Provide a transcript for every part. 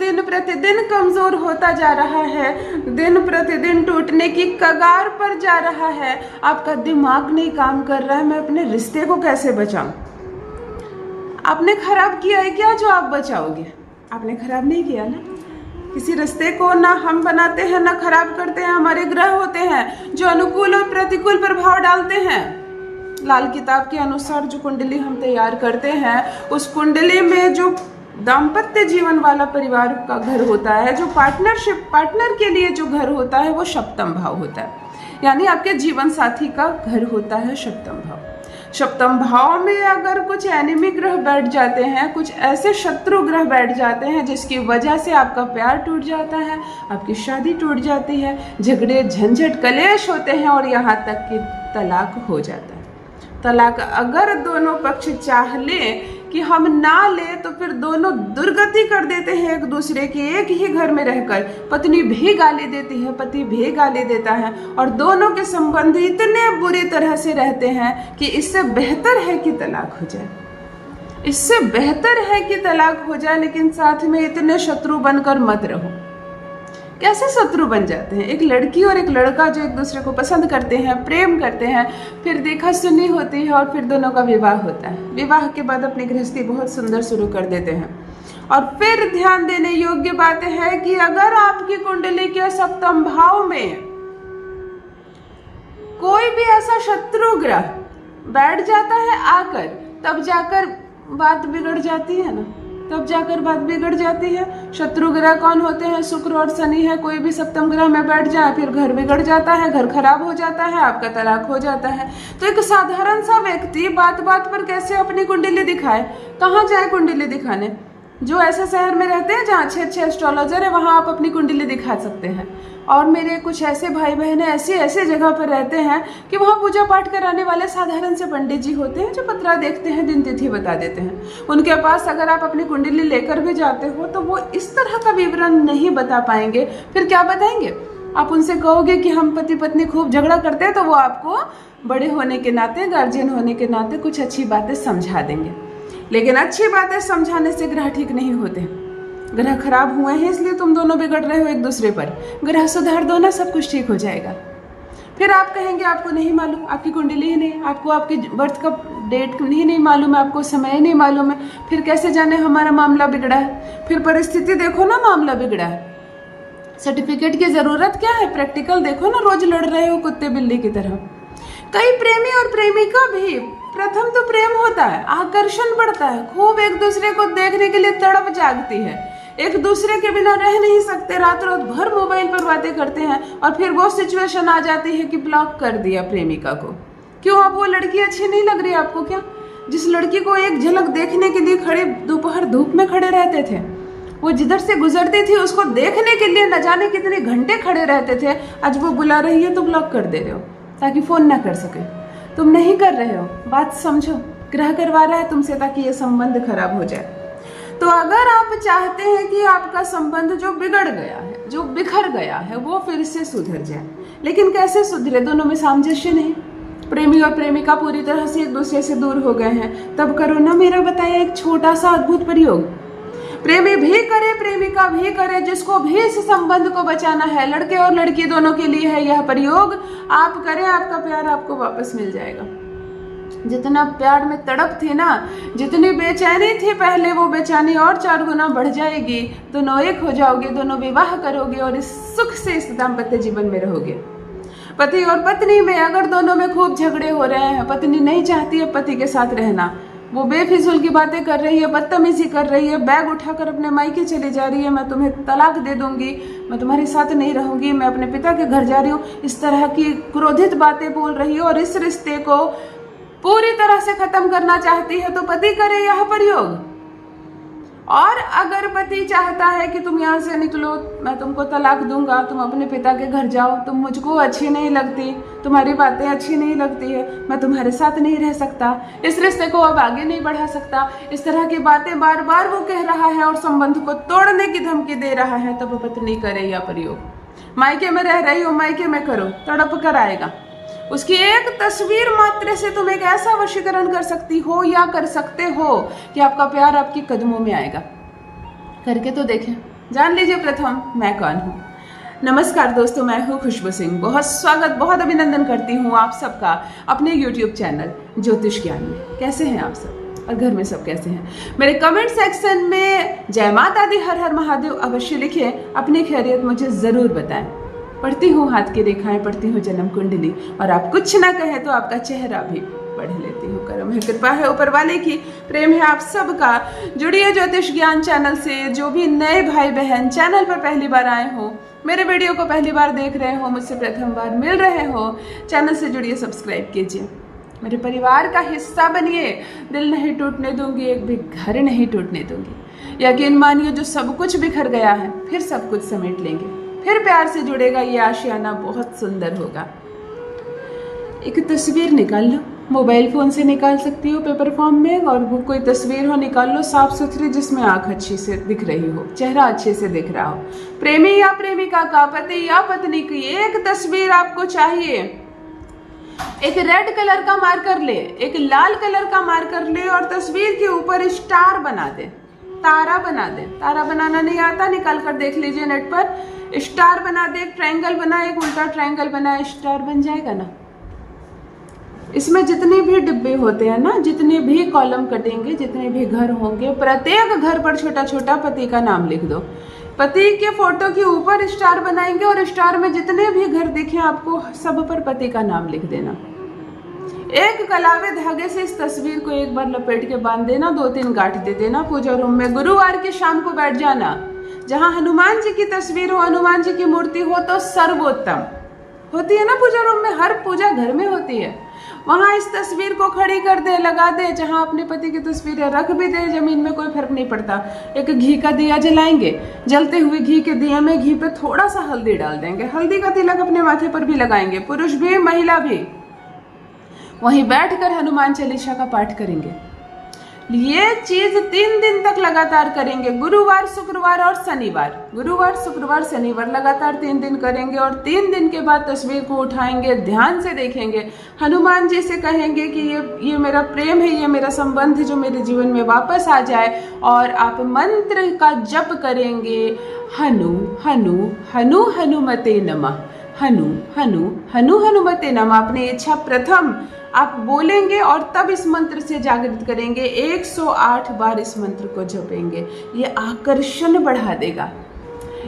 दिन प्रतिदिन कमजोर होता जा रहा है, दिन प्रतिदिन टूटने की कगार पर जा रहा है, आपका दिमाग नहीं काम कर रहा है, मैं अपने रिश्ते को कैसे बचाऊं? आपने खराब किया है क्या जो आप बचाओगे? आपने खराब नहीं किया ना। किसी रिश्ते को ना हम बनाते हैं ना खराब करते हैं, हमारे ग्रह होते हैं जो अनुकूल और प्रतिकूल प्रभाव डालते हैं। लाल किताब के अनुसार जो कुंडली हम तैयार करते हैं, उस कुंडली में जो दाम्पत्य जीवन वाला परिवार का घर होता है, जो पार्टनर के लिए जो घर होता है, वो सप्तम भाव होता है। यानी आपके जीवन साथी का घर होता है सप्तम भाव। सप्तम भाव में अगर कुछ एनिमी ग्रह बैठ जाते हैं, कुछ ऐसे शत्रु ग्रह बैठ जाते हैं जिसकी वजह से आपका प्यार टूट जाता है, आपकी शादी टूट जाती है, झगड़े झंझट कलेश होते हैं और यहाँ तक कि तलाक हो जाता है। तलाक अगर दोनों पक्ष चाह ले कि हम ना ले तो फिर दोनों दुर्गति कर देते हैं एक दूसरे के एक ही घर में रहकर। पत्नी भी गाली देती है, पति भी गाली देता है और दोनों के संबंध इतने बुरी तरह से रहते हैं कि इससे बेहतर है कि तलाक हो जाए, इससे बेहतर है कि तलाक हो जाए। लेकिन साथ में इतने शत्रु बनकर मत रहो। कैसे शत्रु बन जाते हैं? एक लड़की और एक लड़का जो एक दूसरे को पसंद करते हैं, प्रेम करते हैं, फिर देखा सुनी होती है और फिर दोनों का विवाह होता है। विवाह के बाद अपनी गृहस्थी बहुत सुंदर शुरू कर देते हैं। और फिर ध्यान देने योग्य बात है कि अगर आपकी कुंडली के सप्तम भाव में कोई भी ऐसा शत्रु ग्रह बैठ जाता है आकर, तब जाकर बात बिगड़ जाती है ना, तब जाकर बात बिगड़ जाती है। शत्रु ग्रह कौन होते हैं? शुक्र और शनि है। कोई भी सप्तम ग्रह में बैठ जाए फिर घर बिगड़ जाता है, घर खराब हो जाता है, आपका तलाक हो जाता है। तो एक साधारण सा व्यक्ति बात बात पर कैसे अपनी कुंडली दिखाए? कहाँ जाए कुंडली दिखाने? जो ऐसे शहर में रहते हैं जहाँ अच्छे एस्ट्रोलॉजर है, वहाँ आप अपनी कुंडली दिखा सकते हैं। और मेरे कुछ ऐसे भाई बहन ऐसे जगह पर रहते हैं कि वहाँ पूजा पाठ कराने वाले साधारण से पंडित जी होते हैं जो पत्रा देखते हैं, दिन तिथि बता देते हैं। उनके पास अगर आप अपनी कुंडली लेकर भी जाते हो तो वो इस तरह का विवरण नहीं बता पाएंगे। फिर क्या बताएंगे? आप उनसे कहोगे कि हम पति पत्नी खूब झगड़ा करते हैं, तो वो आपको बड़े होने के नाते, गार्जियन होने के नाते कुछ अच्छी बातें समझा देंगे। लेकिन अच्छी बातें समझाने से ग्रह ठीक नहीं होते। ग्रह खराब हुए हैं इसलिए तुम दोनों बिगड़ रहे हो एक दूसरे पर। ग्रह सुधार दो ना, सब कुछ ठीक हो जाएगा। फिर आप कहेंगे आपको नहीं मालूम, आपकी कुंडली ही नहीं, आपको आपके बर्थ का डेट नहीं मालूम है, आपको समय नहीं मालूम है। फिर कैसे जाने हमारा मामला बिगड़ा है? फिर परिस्थिति देखो ना, मामला बिगड़ा है। सर्टिफिकेट की जरूरत क्या है? प्रैक्टिकल देखो ना, रोज लड़ रहे हो कुत्ते बिल्ली की तरह। कई प्रेमी और प्रेमिका भी, प्रथम तो प्रेम होता है, आकर्षण बढ़ता है, खूब एक दूसरे को देखने के लिए तड़प जागती है, एक दूसरे के बिना रह नहीं सकते, रात रात भर मोबाइल पर बातें करते हैं और फिर वो सिचुएशन आ जाती है कि ब्लॉक कर दिया प्रेमिका को। क्यों? अब वो लड़की अच्छी नहीं लग रही आपको क्या? जिस लड़की को एक झलक देखने के लिए खड़े दोपहर धूप में खड़े रहते थे, वो जिधर से गुजरती थी उसको देखने के लिए न जाने कितने घंटे खड़े रहते थे, आज वो बुला रही है तो ब्लॉक कर दे रहे हो ताकि फोन ना कर सके। तुम नहीं कर रहे हो, बात समझो। ग्रह करवा रहा है तुमसे ताकि ये संबंध खराब हो जाए। तो अगर आप चाहते हैं कि आपका संबंध जो बिगड़ गया है, जो बिखर गया है, वो फिर से सुधर जाए, लेकिन कैसे सुधरे? दोनों में सामंजस्य नहीं, प्रेमी और प्रेमिका पूरी तरह से एक दूसरे से दूर हो गए हैं, तब करो ना मेरा बताया एक छोटा सा अद्भुत प्रयोग। प्रेमी भी करे, प्रेमिका भी करे, जिसको भी इस संबंध को बचाना है, लड़के और लड़की दोनों के लिए है यह प्रयोग। आप करें, आपका प्यार आपको वापस मिल जाएगा। जितना प्यार में तड़प थी ना, जितनी बेचैनी थी पहले, वो बेचैनी और 4 गुना बढ़ जाएगी। दोनों एक हो जाओगे, दोनों विवाह करोगे और इस सुख से इस दाम्पत्य जीवन में रहोगे। पति और पत्नी में अगर दोनों में खूब झगड़े हो रहे हैं, पत्नी नहीं चाहती है पति के साथ रहना, वो बेफिजूल की बातें कर रही है, बदतमीजी कर रही है, बैग उठाकर अपने मायके चली जा रही है, मैं तुम्हें तलाक दे दूंगी, मैं तुम्हारे साथ नहीं रहूंगी, मैं अपने पिता के घर जा रही हूँ, इस तरह की क्रोधित बातें बोल रही है और इस रिश्ते को पूरी तरह से खत्म करना चाहती है, तो पति करे यह प्रयोग। और अगर पति चाहता है कि तुम यहाँ से निकलो, मैं तुमको तलाक दूंगा, तुम अपने पिता के घर जाओ, तुम मुझको अच्छी नहीं लगती, तुम्हारी बातें अच्छी नहीं लगती है, मैं तुम्हारे साथ नहीं रह सकता, इस रिश्ते को अब आगे नहीं बढ़ा सकता, इस तरह की बातें बार बार वो कह रहा है और संबंध को तोड़ने की धमकी दे रहा है, तब पत्नी करे यह प्रयोग। मायके में रह रही हो, मायके में करो, तड़प कर आएगा। उसकी एक तस्वीर मात्र से तुम एक ऐसा वशीकरण कर सकती हो या कर सकते हो कि आपका प्यार आपके कदमों में आएगा। करके तो देखें, जान लीजिए प्रथम मैं कौन हूँ। नमस्कार दोस्तों, मैं हूँ खुशबू सिंह। बहुत स्वागत, बहुत अभिनंदन करती हूँ आप सबका अपने YouTube चैनल ज्योतिष ज्ञान में। कैसे हैं आप सब और घर में सब कैसे हैं? मेरे कमेंट सेक्शन में जय माता दी, हर हर महादेव अवश्य लिखें। अपनी खैरियत मुझे ज़रूर बताएं। पढ़ती हूँ हाथ की रेखाएं, पढ़ती हूँ जन्म कुंडली, और आप कुछ ना कहें तो आपका चेहरा भी पढ़ लेती हूँ। कर्म है, कृपा है ऊपर वाले की, प्रेम है आप सबका। जुड़िए ज्योतिष ज्ञान चैनल से। जो भी नए भाई बहन चैनल पर पहली बार आए हो, मेरे वीडियो को पहली बार देख रहे हो, मुझसे प्रथम बार मिल रहे हो, चैनल से जुड़िए, सब्सक्राइब कीजिए, मेरे परिवार का हिस्सा बनिए। दिल नहीं टूटने दूंगी, एक भी घर नहीं टूटने दूंगी। यकीन मानिए, जो सब कुछ बिखर गया है फिर सब कुछ समेट लेंगे, फिर प्यार से जुड़ेगा। ये आशियाना बहुत सुंदर होगा। एक तस्वीर निकाल लो, मोबाइल फोन से निकाल सकती हो पेपर फॉर्म में, और वो कोई तस्वीर हो निकाल लो साफ सुथरी, जिसमें आंख अच्छी से दिख रही हो, चेहरा अच्छे से दिख रहा हो। प्रेमी या प्रेमिका का, पति या पत्नी की एक तस्वीर आपको चाहिए। एक रेड कलर का मार्कर ले, एक लाल कलर का मार्कर ले, और तस्वीर के ऊपर स्टार बना दे, तारा बना दे। तारा बनाना नहीं आता, निकाल कर देख लीजिए नेट पर। स्टार बना दे, ट्रायंगल बना, एक उल्टा ट्रायंगल बना, स्टार बन जाएगा ना। इसमें जितने भी डिब्बे होते हैं ना, जितने भी कॉलम कटेंगे, जितने भी घर होंगे, प्रत्येक घर पर छोटा छोटा पति का नाम लिख दो। पति के फोटो के ऊपर स्टार बनाएंगे, और स्टार में जितने भी घर दिखे आपको, सब पर पति का नाम लिख देना। एक कलावे धागे से इस तस्वीर को एक बार लपेट के बांध देना, 2-3 गांठ दे देना पूजा रूम में। गुरुवार की शाम को बैठ जाना, जहां हनुमान जी की तस्वीर हो, हनुमान जी की मूर्ति हो तो सर्वोत्तम होती है ना पूजा रूम में, हर पूजा घर में होती है। वहां इस तस्वीर को खड़ी कर दे, लगा दे। जहां अपने पति की तस्वीर है रख भी दे, जमीन में कोई फर्क नहीं पड़ता। एक घी का दिया जलाएंगे, जलते हुए घी के दिए में घी पे थोड़ा सा हल्दी डाल देंगे, हल्दी का तिलक अपने माथे पर भी लगाएंगे, पुरुष भी महिला भी। वहीं बैठकर हनुमान चालीसा का पाठ करेंगे। ये चीज 3 दिन तक लगातार करेंगे, गुरुवार, शुक्रवार और शनिवार। गुरुवार, शुक्रवार, शनिवार लगातार 3 दिन करेंगे, और 3 दिन के बाद तस्वीर को उठाएंगे, ध्यान से देखेंगे, हनुमान जी से कहेंगे कि ये मेरा प्रेम है, ये मेरा संबंध है, जो मेरे जीवन में वापस आ जाए। और आप मंत्र का जप करेंगे, हनु हनु हनु हनुमते नमः, हनु हनु हनु हनुमते नमः। अपनी इच्छा प्रथम आप बोलेंगे, और तब इस मंत्र से जागृत करेंगे। 108 बार इस मंत्र को जपेंगे। ये आकर्षण बढ़ा देगा,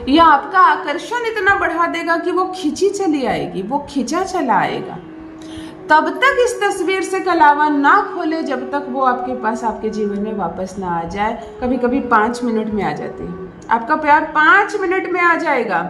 ये आपका आकर्षण इतना बढ़ा देगा कि वो खिंची चली आएगी, वो खिंचा चला आएगा। तब तक इस तस्वीर से कलावा ना खोले जब तक वो आपके पास, आपके जीवन में वापस ना आ जाए। कभी कभी 5 मिनट में आ जाती है, आपका प्यार 5 मिनट में आ जाएगा।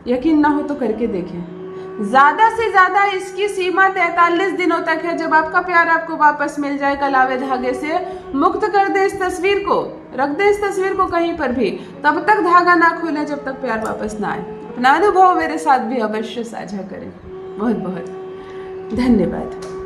यकीन ना हो तो करके देखें। ज्यादा से ज्यादा इसकी सीमा 43 दिनों तक है। जब आपका प्यार आपको वापस मिल जाए, कलावे धागे से मुक्त कर दे इस तस्वीर को, रख दे इस तस्वीर को कहीं पर भी, तब तक धागा ना खोले जब तक प्यार वापस ना आए। अपना अनुभव मेरे साथ भी अवश्य साझा करें। बहुत बहुत धन्यवाद।